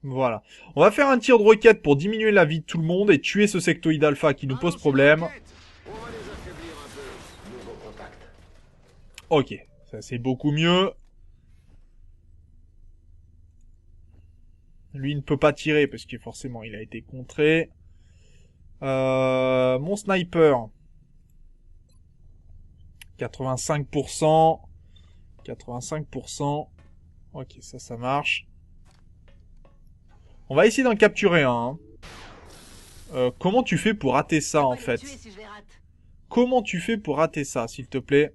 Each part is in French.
Voilà. On va faire un tir de roquette pour diminuer la vie de tout le monde et tuer ce sectoïde alpha qui nous pose problème. On va les affaiblir un peu. Nouveau contact. Ok, ça c'est beaucoup mieux. Lui ne peut pas tirer parce que forcément il a été contré. Mon sniper. 85%. 85%. Ok, ça marche. On va essayer d'en capturer un. Hein. Comment tu fais pour rater ça en fait? Comment tu fais pour rater ça, s'il te plaît?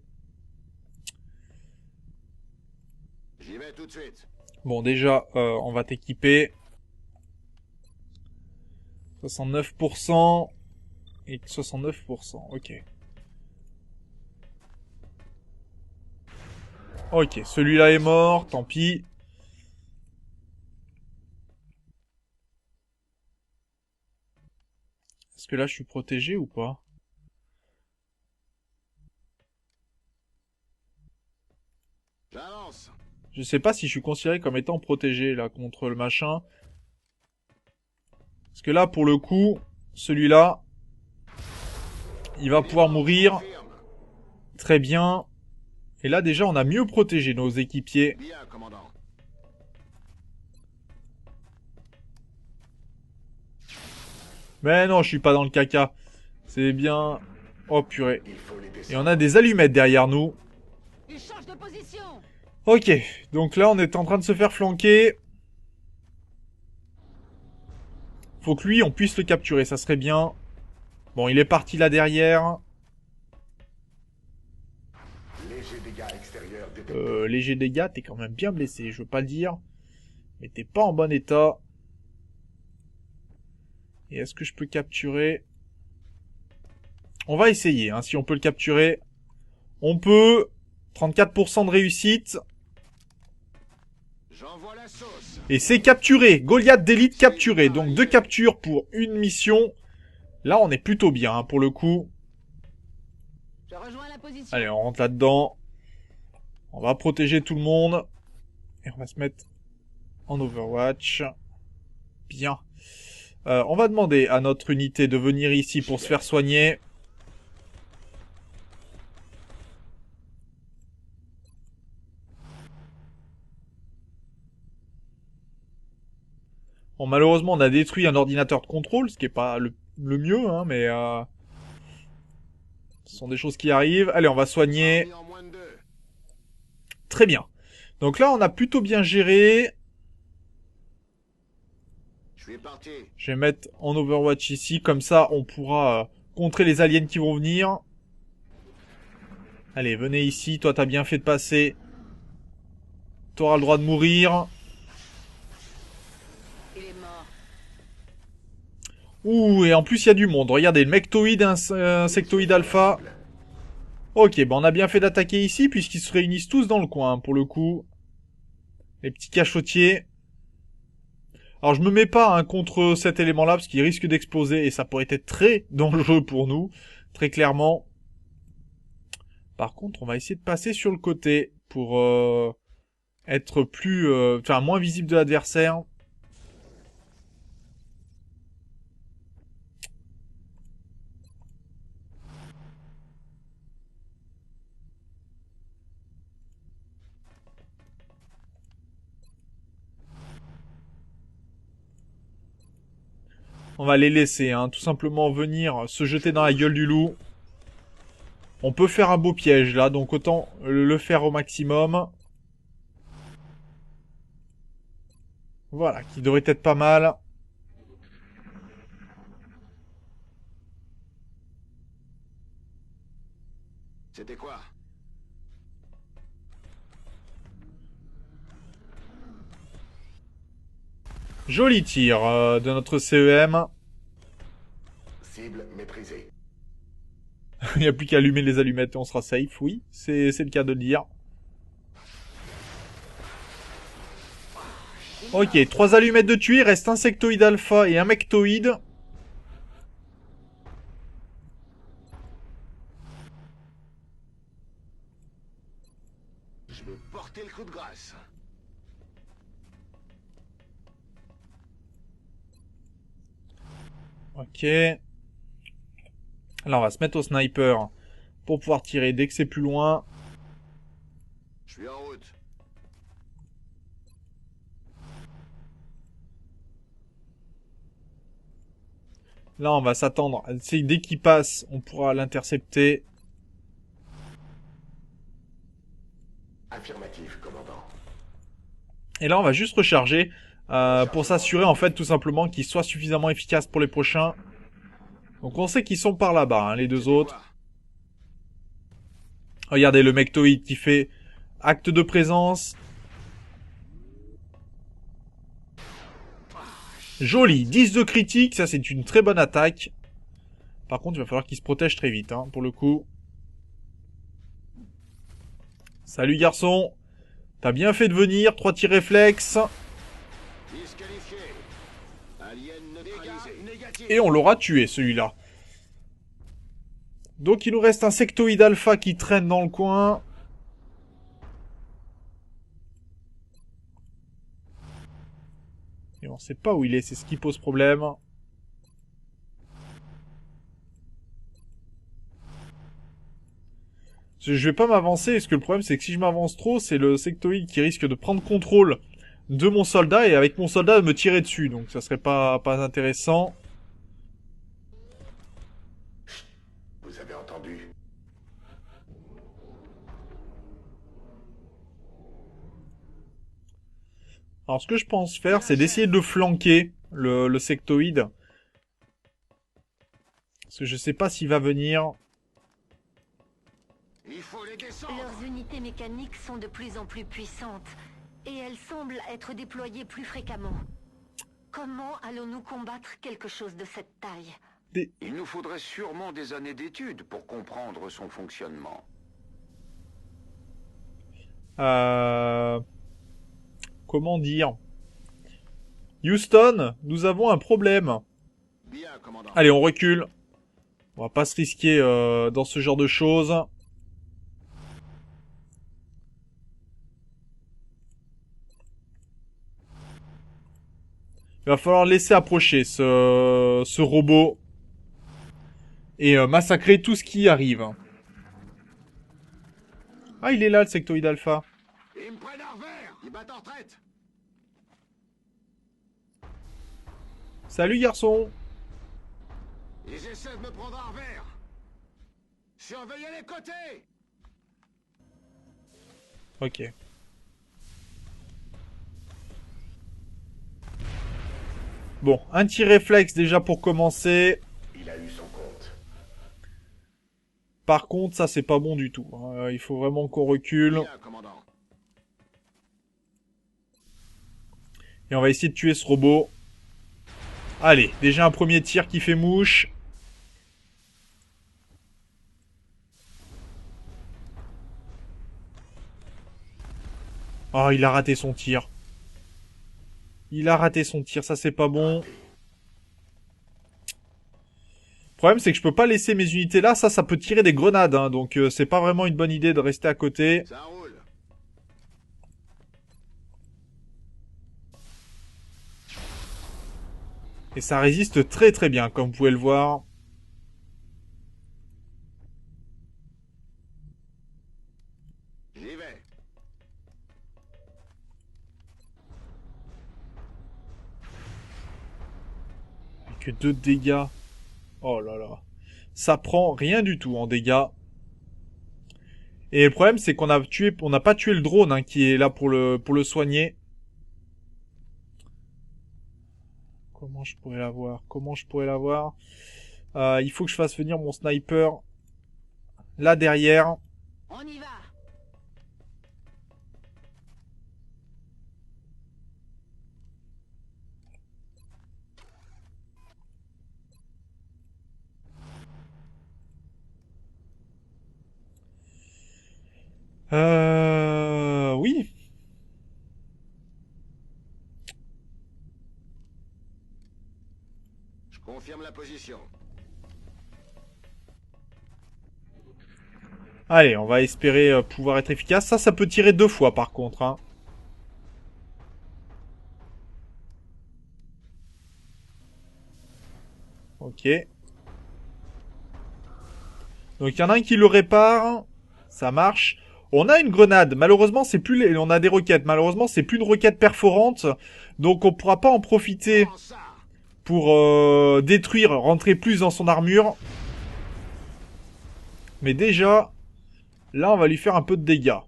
J'y vais tout de suite. Bon, déjà, on va t'équiper. 69% et 69%. Ok. Ok, celui-là est mort, tant pis. Est-ce que là, je suis protégé ou pas? J'avance. Je sais pas si je suis considéré comme étant protégé, là, contre le machin. Parce que là, pour le coup, celui-là, il va pouvoir mourir. Confirme. Très bien. Et là, déjà, on a mieux protégé nos équipiers. Bien, commandant. Mais non, je suis pas dans le caca. C'est bien. Oh, purée. Il faut les Et descendre. on a des allumettes derrière nous. Il change de position. Ok. Donc là, on est en train de se faire flanquer. Faut que lui, on puisse le capturer. Ça serait bien. Bon, il est parti là derrière. Léger dégâts extérieurs détectés. Léger dégâts, t'es quand même bien blessé, je veux pas le dire. Mais t'es pas en bon état. Et est-ce que je peux capturer? On va essayer, hein, si on peut le capturer. On peut. 34% de réussite. J'envoie la sauce. Et c'est capturé. Goliath d'élite capturé. Donc 2 captures pour une mission. Là, on est plutôt bien, hein, pour le coup. Je rejoins la position. Allez, on rentre là-dedans. On va protéger tout le monde. Et on va se mettre en Overwatch. Bien. On va demander à notre unité de venir ici pour se faire soigner. Bon, malheureusement, on a détruit un ordinateur de contrôle, ce qui est pas le mieux, hein, mais ce sont des choses qui arrivent. Allez, on va soigner. Armée en moins de 2. Très bien. Donc là, on a plutôt bien géré. Je suis parti. Je vais mettre en Overwatch ici, comme ça, on pourra contrer les aliens qui vont venir. Allez, venez ici. Toi, t'as bien fait de passer. T'auras le droit de mourir. Il est mort. Ouh, et en plus, il y a du monde. Regardez, le mectoïde, un sectoïde alpha. Ok, ben on a bien fait d'attaquer ici, puisqu'ils se réunissent tous dans le coin, hein, pour le coup. Les petits cachotiers. Alors, je me mets pas hein, contre cet élément-là, parce qu'il risque d'exploser, et ça pourrait être très dangereux pour nous, très clairement. Par contre, on va essayer de passer sur le côté, pour être plus... Enfin, moins visible de l'adversaire. On va les laisser, hein, tout simplement venir se jeter dans la gueule du loup. On peut faire un beau piège là, donc autant le faire au maximum. Voilà, qui devrait être pas mal. C'était quoi? Joli tir de notre CEM. Cible maîtrisée. Il n'y a plus qu'à allumer les allumettes et on sera safe, oui. C'est le cas de le dire. Ok, 3 allumettes de tuer, il reste un sectoïde alpha et un mectoïde. Je vais porter le coup de grâce. Ok. Là, on va se mettre au sniper pour pouvoir tirer dès que c'est plus loin. Je suis en route. Là, on va s'attendre. C'est dès qu'il passe, on pourra l'intercepter. Affirmatif, commandant. Et là, on va juste recharger pour s'assurer, en fait, tout simplement qu'il soit suffisamment efficace pour les prochains. Donc, on sait qu'ils sont par là-bas, hein, les deux autres. Regardez le mectoïde qui fait acte de présence. Joli, 10 de critique, ça c'est une très bonne attaque. Par contre, il va falloir qu'il se protège très vite, hein, pour le coup. Salut garçon. T'as bien fait de venir, 3 tirs réflexes. Disqualifié. Alien neutralisé. Négatif. Et on l'aura tué, celui-là. Donc il nous reste un sectoïde alpha qui traîne dans le coin. Et on sait pas où il est, c'est ce qui pose problème. Je vais pas m'avancer, parce que le problème c'est que si je m'avance trop, c'est le sectoïde qui risque de prendre contrôle de mon soldat, et avec mon soldat me tirer dessus, donc ça serait pas intéressant. Vous avez entendu? Alors ce que je pense faire, c'est d'essayer de flanquer le sectoïde. Parce que je sais pas s'il va venir. Il faut les descendre. Leurs unités mécaniques sont de plus en plus puissantes et elles semblent être déployées plus fréquemment. Comment allons-nous combattre quelque chose de cette taille? Il nous faudrait sûrement des années d'études pour comprendre son fonctionnement. Comment dire? Houston, nous avons un problème. Bien, commandant. Allez, on recule. On va pas se risquer dans ce genre de choses. Il va falloir laisser approcher ce robot. Et massacrer tout ce qui arrive. Ah, il est là, le sectoïde alpha. Ils me prennent à revers. Ils battent en retraite. Salut, garçon. Ils essaient de me prendre à revers. Surveillez les côtés. Ok. Bon, un tir réflexe déjà pour commencer. Il a eu son compte. Par contre, ça c'est pas bon du tout. Il faut vraiment qu'on recule. Bien, commandant. Et on va essayer de tuer ce robot. Allez, déjà un premier tir qui fait mouche. Oh, il a raté son tir. Il a raté son tir, ça c'est pas bon. Le problème c'est que je peux pas laisser mes unités là, ça peut tirer des grenades, hein, donc c'est pas vraiment une bonne idée de rester à côté. Ça roule. Et ça résiste très très bien, comme vous pouvez le voir. J'y vais. Que 2 dégâts. Oh là là. Ça prend rien du tout en dégâts. Et le problème c'est qu'on n'a pas tué le drone hein, qui est là pour le soigner. Comment je pourrais l'avoir? Il faut que je fasse venir mon sniper là derrière. On y va. Oui. Je confirme la position. Allez, on va espérer pouvoir être efficace. Ça peut tirer 2 fois par contre. Hein. Ok. Donc il y en a un qui le répare. Ça marche. On a une grenade. Malheureusement, c'est plus on a des roquettes. Malheureusement, c'est plus une roquette perforante. Donc on pourra pas en profiter Prends ça. pour détruire, rentrer plus dans son armure. Mais déjà, là, on va lui faire un peu de dégâts.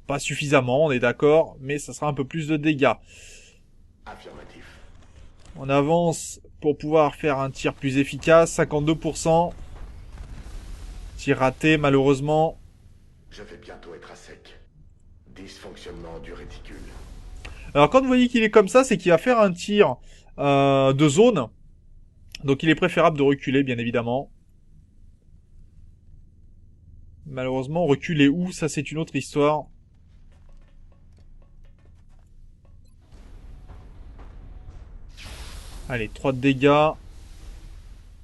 Pas suffisamment, on est d'accord, mais ça sera un peu plus de dégâts. Affirmatif. On avance pour pouvoir faire un tir plus efficace. 52%. Tir raté, malheureusement. Je vais bientôt être à sec. Dysfonctionnement du réticule. Alors quand vous voyez qu'il est comme ça, c'est qu'il va faire un tir de zone. Donc il est préférable de reculer, bien évidemment. Malheureusement, reculer où, ça c'est une autre histoire. Allez, 3 de dégâts.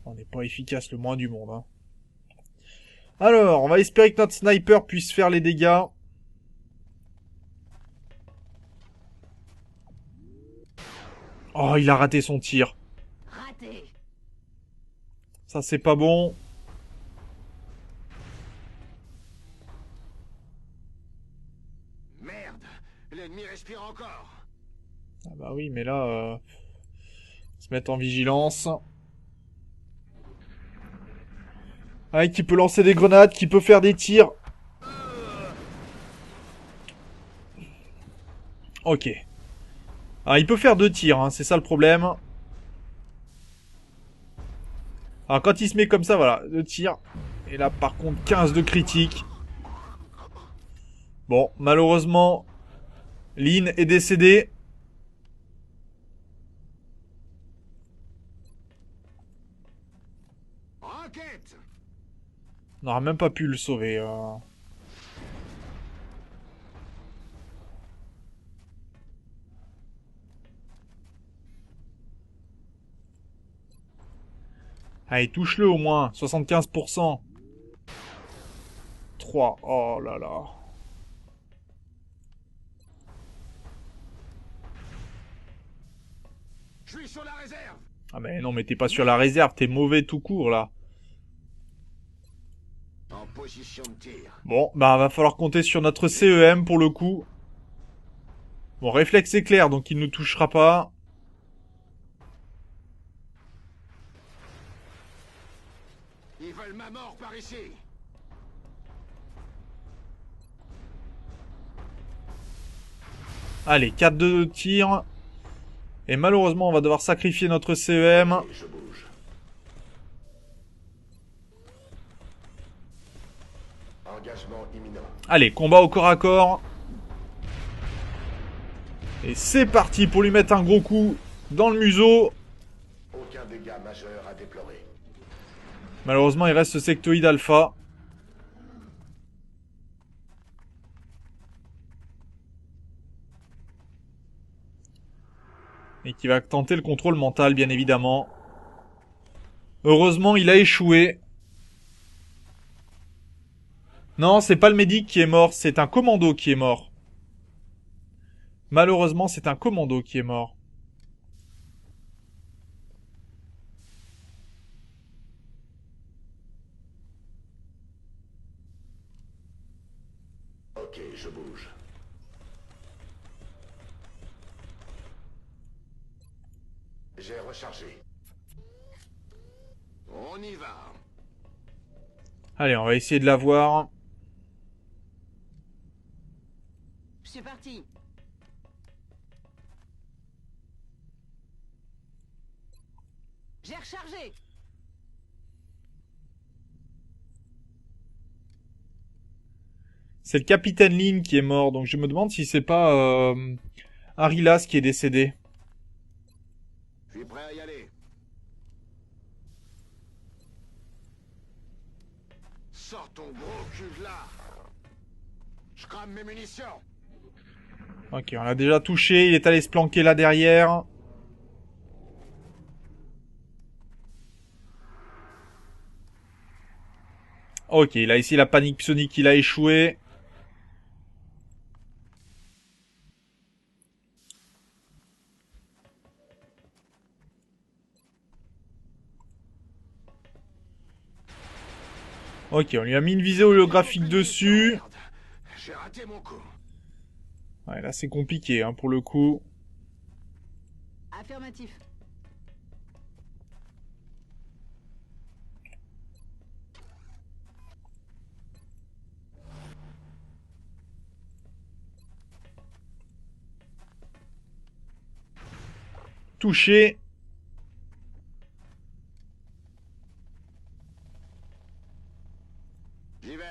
On n'est pas efficace le moins du monde. Hein. Alors, on va espérer que notre sniper puisse faire les dégâts. Oh, il a raté son tir. Raté. Ça, c'est pas bon. Merde. L'ennemi respire encore. Ah bah oui, mais là... se mettre en vigilance. Ah, qui peut lancer des grenades, qui peut faire des tirs. Ok. Ah, il peut faire 2 tirs, hein, c'est ça le problème. Alors quand il se met comme ça, voilà, 2 tirs. Et là, par contre, 15 de critique. Bon, malheureusement, Lynn est décédé. Roquette. On n'aura même pas pu le sauver. Allez, touche-le au moins. 75%. 3. Oh là là. Je suis sur la réserve. Ah mais non, mais t'es pas sur la réserve. T'es mauvais tout court, là. En position de tir. Bon, bah va falloir compter sur notre CEM pour le coup. Bon, réflexe éclair, donc il ne touchera pas. Ils veulent ma mort par ici. Allez, 4 de tir. Et malheureusement, on va devoir sacrifier notre CEM. Et je bouge. Engagement imminent. Allez, combat au corps à corps. Et c'est parti pour lui mettre un gros coup dans le museau. Aucun dégât majeur à déplorer. Malheureusement, il reste ce sectoïde alpha. Et qui va tenter le contrôle mental, bien évidemment. Heureusement, il a échoué. Non, c'est pas le médic qui est mort, c'est un commando qui est mort. Malheureusement, c'est un commando qui est mort. Ok, je bouge. J'ai rechargé. On y va. Allez, on va essayer de l'avoir. Je suis parti. J'ai rechargé. C'est le capitaine Lin qui est mort, donc je me demande si c'est pas Arilas qui est décédé. Je suis prêt à y aller. Sors ton gros cul de là. Je crame mes munitions. Ok, on l'a déjà touché, il est allé se planquer là derrière. Ok, là ici la panique psionique, il a échoué. Ok, on lui a mis une visée holographique dessus. Merde. J'ai raté mon coup. Ouais, là c'est compliqué hein, pour le coup. Affirmatif. Touché. J'y vais.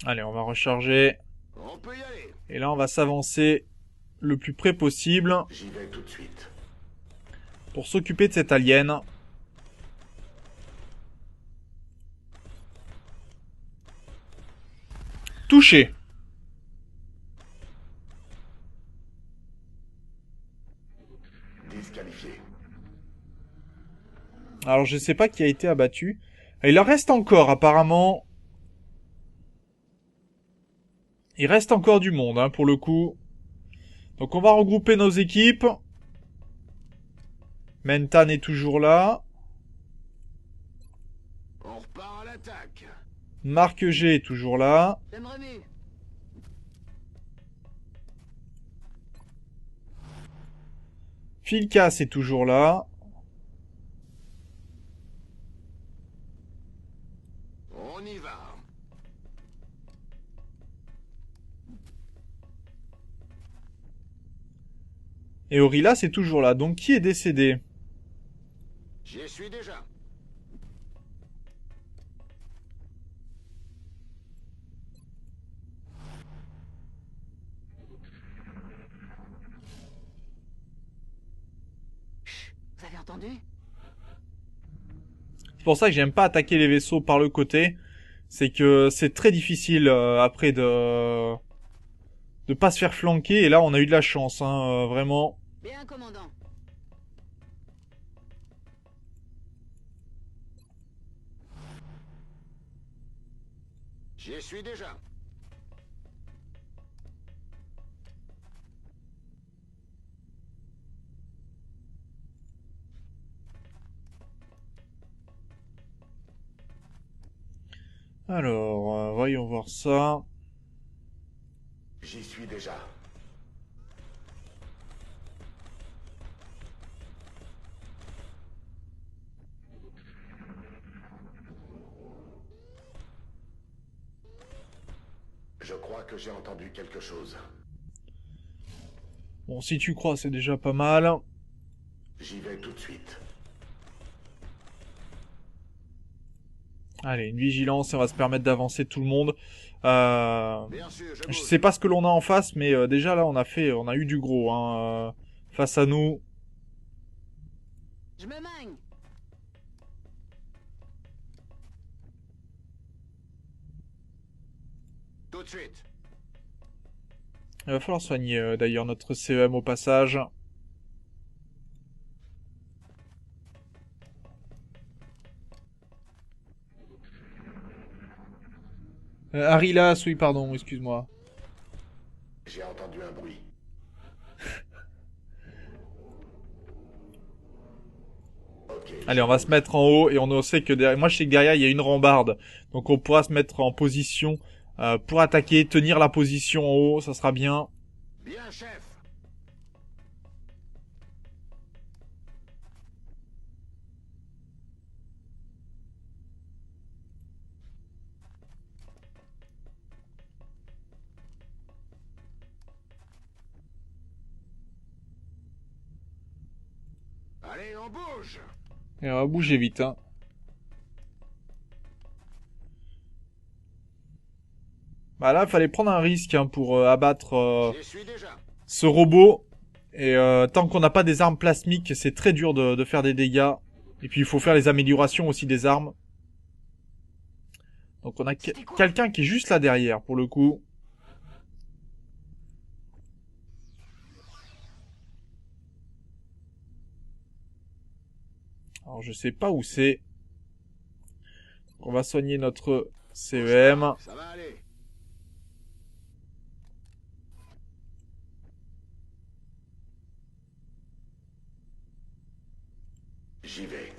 Allez, on va recharger. On peut y aller. Et là, on va s'avancer le plus près possible J'y vais tout de suite. pour s'occuper de cet alien. Touché. Disqualifié. Alors, je sais pas qui a été abattu. Il en reste encore, apparemment. Il reste encore du monde, hein, pour le coup. Donc, on va regrouper nos équipes. Mentan est toujours là. On repart à l'attaque. Marc G est toujours là. Je me remue. Philcas est toujours là. On y va. Et Orilla, c'est toujours là. Donc, qui est décédé? J'y suis déjà. Vous avez entendu? C'est pour ça que j'aime pas attaquer les vaisseaux par le côté. C'est que c'est très difficile après de pas se faire flanquer. Et là, on a eu de la chance, hein, vraiment. Bien, commandant. J'y suis déjà. Alors, voyons voir ça. J'y suis déjà. Je crois que j'ai entendu quelque chose. Bon, si tu crois, c'est déjà pas mal. J'y vais tout de suite. Allez, une vigilance, ça va se permettre d'avancer tout le monde. Bien sûr, je Je bouge. sais pas ce que l'on a en face, mais déjà là, on a eu du gros, hein, face à nous. Je me magne. Tout de suite. Il va falloir soigner d'ailleurs notre CEM au passage. Arilas, oui, pardon, excuse-moi. J'ai entendu un bruit. Ok. Allez, on va se mettre en haut et on sait que derrière... Moi, je sais que derrière, il y a une rambarde. Donc, on pourra se mettre en position pour attaquer, tenir la position en haut, ça sera bien. Bien, chef. Allez, on bouge. Et on va bouger vite, hein. Bah là, il fallait prendre un risque hein, pour abattre J'y suis déjà. ce robot. Et tant qu'on n'a pas des armes plasmiques, c'est très dur de faire des dégâts. Et puis, il faut faire les améliorations aussi des armes. Donc, on a quelqu'un qui est juste là derrière, pour le coup. Alors, je sais pas où c'est. On va soigner notre CEM. Ça va aller. J'y vais.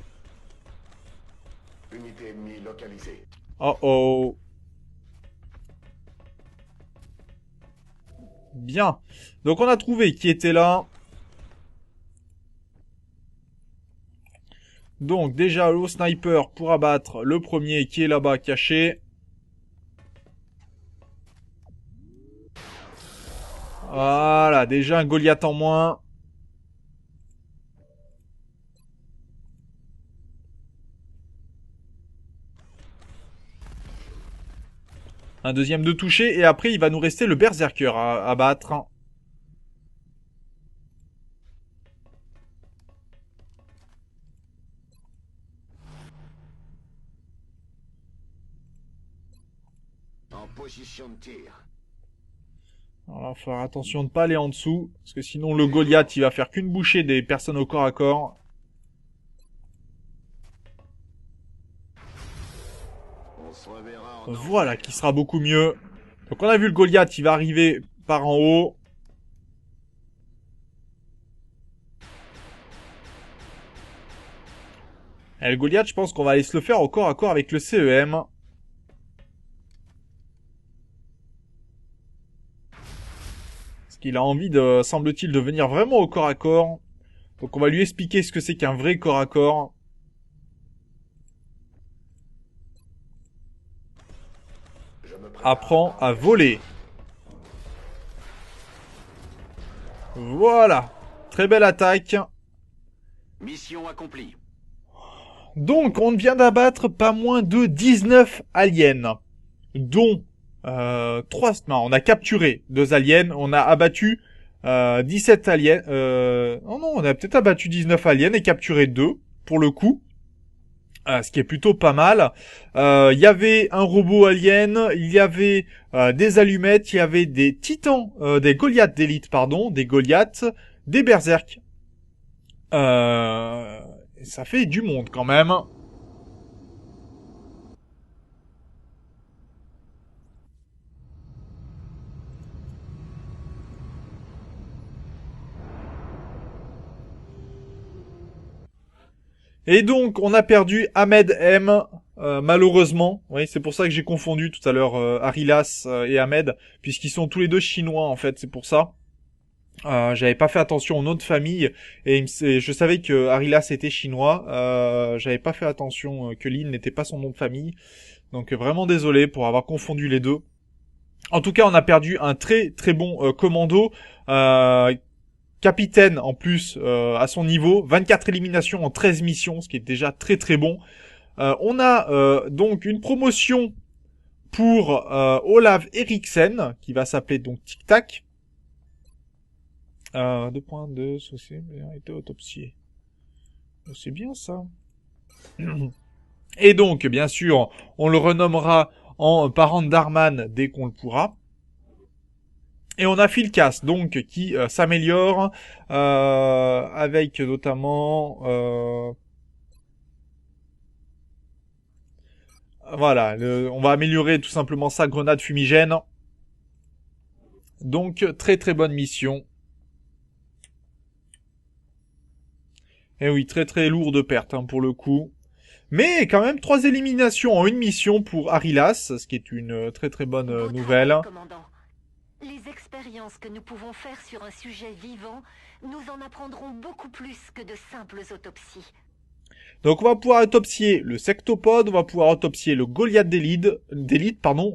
Unité ennemie localisée. Oh oh. Bien. Donc on a trouvé qui était là. Donc déjà le sniper pour abattre le premier qui est là-bas caché. Voilà, déjà un Goliath en moins. Un deuxième de toucher et après il va nous rester le berserker à battre. En position de tir. Alors, il va falloir attention de ne pas aller en dessous, parce que sinon le Goliath il va faire qu'une bouchée des personnes au corps à corps. On se reverra en Voilà, qui sera beaucoup mieux. Donc on a vu le Goliath, il va arriver par en haut. Et le Goliath, je pense qu'on va aller se le faire au corps à corps avec le CEM. Parce qu'il a envie de, semble-t-il, de venir vraiment au corps à corps. Donc on va lui expliquer ce que c'est qu'un vrai corps à corps. Apprends à voler. Voilà. Très belle attaque. Mission accomplie. Donc, on vient d'abattre pas moins de 19 aliens. Dont 3... Non, on a capturé 2 aliens. On a abattu 17 aliens. Non, on a peut-être abattu 19 aliens et capturé 2, pour le coup. Ce qui est plutôt pas mal. Il y avait un robot alien, il y avait des allumettes, il y avait des titans, des Goliaths d'élite, pardon, des Goliaths, des berserks. Ça fait du monde quand même. Et donc, on a perdu Ahmed M, malheureusement. Oui, c'est pour ça que j'ai confondu tout à l'heure Arilas et Ahmed, puisqu'ils sont tous les deux chinois, en fait, c'est pour ça. J'avais pas fait attention au nom de famille, et je savais que Arilas était chinois. J'avais pas fait attention que Lin n'était pas son nom de famille. Donc, vraiment désolé pour avoir confondu les deux. En tout cas, on a perdu un très très bon commando. Capitaine en plus à son niveau, 24 éliminations en 13 missions, ce qui est déjà très très bon. On a donc une promotion pour Olav Eriksen, qui va s'appeler donc Tic Tac. 2.2, ceci a été autopsié. C'est bien ça. Et donc, bien sûr, on le renommera en parent d'Arman dès qu'on le pourra. Et on a Philcas, donc, qui s'améliore, avec notamment... voilà, on va améliorer tout simplement sa grenade fumigène. Donc, très très bonne mission. Et oui, très très lourde perte, hein, pour le coup. Mais quand même, 3 éliminations en une mission pour Arilas, ce qui est une très très bonne Beau nouvelle. travail, commandant. Les expériences que nous pouvons faire sur un sujet vivant, nous en apprendrons beaucoup plus que de simples autopsies. Donc on va pouvoir autopsier le sectopode, on va pouvoir autopsier le Goliath d'élite,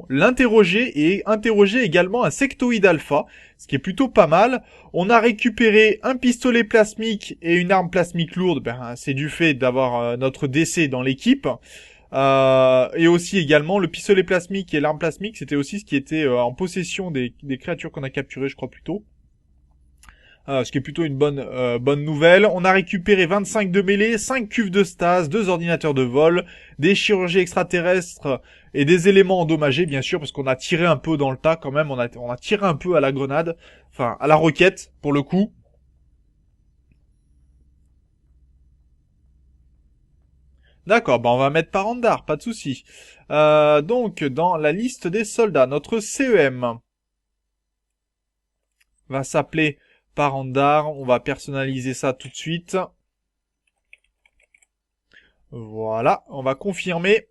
l'interroger et interroger également un sectoïde alpha, ce qui est plutôt pas mal. On a récupéré un pistolet plasmique et une arme plasmique lourde, c'est du fait d'avoir notre décès dans l'équipe. Et aussi également le pistolet plasmique et l'arme plasmique, c'était aussi ce qui était en possession des créatures qu'on a capturées, je crois plutôt. Ce qui est plutôt une bonne nouvelle. On a récupéré 25 de mêlée, 5 cuves de stase, 2 ordinateurs de vol, des chirurgies extraterrestres et des éléments endommagés, bien sûr, parce qu'on a tiré un peu dans le tas quand même. On a tiré un peu à la grenade, enfin à la roquette pour le coup. D'accord, on va mettre Parandar, pas de souci. Donc dans la liste des soldats, notre CEM va s'appeler Parandar, on va personnaliser ça tout de suite. Voilà, on va confirmer.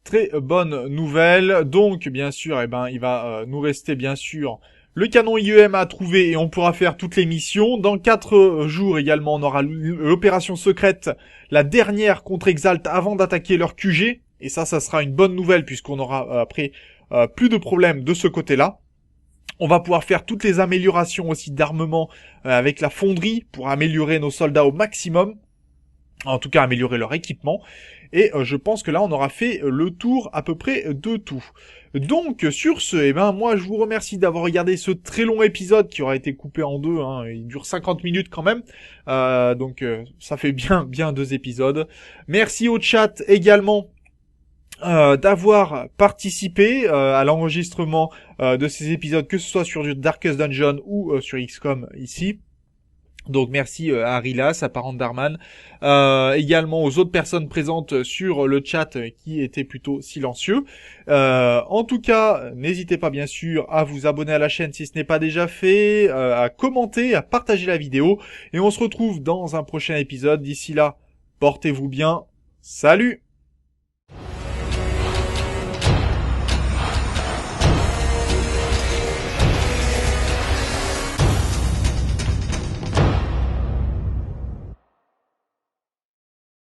Très bonne nouvelle. Donc, bien sûr, eh ben, il va nous rester, bien sûr, le canon IEM à trouver et on pourra faire toutes les missions. Dans 4 jours également, on aura l'opération secrète, la dernière contre Exalt avant d'attaquer leur QG. Et ça sera une bonne nouvelle puisqu'on aura après plus de problèmes de ce côté-là. On va pouvoir faire toutes les améliorations aussi d'armement avec la fonderie pour améliorer nos soldats au maximum. En tout cas, améliorer leur équipement. Et je pense que là, on aura fait le tour à peu près de tout. Donc, sur ce, eh ben, moi, je vous remercie d'avoir regardé ce très long épisode qui aura été coupé en 2. Hein. Il dure 50 minutes quand même. Donc, ça fait bien 2 épisodes. Merci au chat également d'avoir participé à l'enregistrement de ces épisodes, que ce soit sur Darkest Dungeon ou sur XCOM ici. Donc merci à Rilas, à Parent Darman, également aux autres personnes présentes sur le chat qui étaient plutôt silencieux. En tout cas, n'hésitez pas bien sûr à vous abonner à la chaîne si ce n'est pas déjà fait, à commenter, à partager la vidéo, et on se retrouve dans un prochain épisode. D'ici là, portez-vous bien, salut!